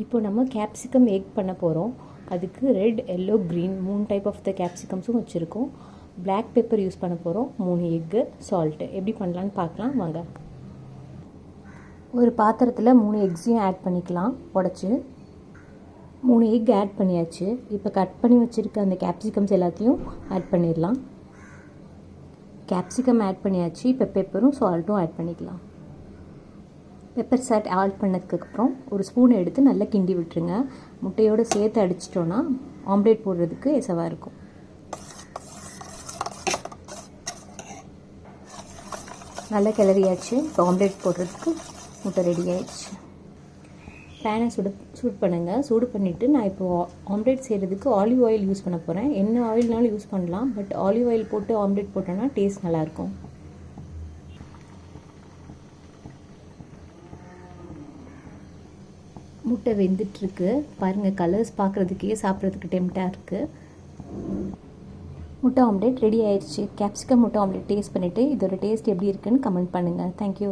இப்போ நம்ம capsicum egg பண்ண போகிறோம். அதுக்கு red, yellow, green 3 type of the கேப்சிகம்ஸும் வச்சுருக்கோம். பிளாக் பெப்பர் யூஸ் பண்ண போகிறோம். 3 எக்கு, சால்ட்டு. எப்படி பண்ணலான்னு பார்க்கலாம் வாங்க. ஒரு பாத்திரத்தில் 3 எக்ஸையும் ஆட் பண்ணிக்கலாம் உடச்சி. 3 எக் ஆட் பண்ணியாச்சு. இப்போ கட் பண்ணி வச்சுருக்க அந்த கேப்சிகம்ஸ் எல்லாத்தையும் ஆட் பண்ணிடலாம். கேப்சிகம் ஆட் பண்ணியாச்சு. இப்போ பெப்பரும் சால்ட்டும் ஆட் பண்ணிக்கலாம். பெப்பர் சாட் ஆட் பண்ணதுக்கப்புறம் ஒரு ஸ்பூன் எடுத்து நல்லா கிண்டி விட்டுருங்க. முட்டையோடு சேர்த்து அடிச்சிட்டோன்னா ஆம்லேட் போடுறதுக்கு எசவாக இருக்கும். நல்லா கிளறியாச்சு. இப்போ ஆம்லேட் போடுறதுக்கு முட்டை ரெடி ஆயிடுச்சு. பேனை சூடு பண்ணுங்கள். சூடு பண்ணிவிட்டு நான் இப்போது ஆம்லேட் செய்கிறதுக்கு ஆலிவ் ஆயில் யூஸ் பண்ண போகிறேன். என்ன ஆயில்னாலும் யூஸ் பண்ணலாம், பட் ஆலிவ் ஆயில் போட்டு ஆம்லேட் போட்டோன்னா டேஸ்ட் நல்லாயிருக்கும். முட்டை வெந்துட்டுருக்கு பாருங்கள். கலர்ஸ் பார்க்குறதுக்கே சாப்பிட்றதுக்கு டெம்ப்டாக இருக்குது. முட்டை ஆம்லேட் ரெடி ஆயிடுச்சு. கேப்சிகம் முட்டை ஆம்லேட் டேஸ்ட் பண்ணிவிட்டு இதோட டேஸ்ட் எப்படி இருக்குன்னு கமெண்ட் பண்ணுங்கள். தேங்க்யூ.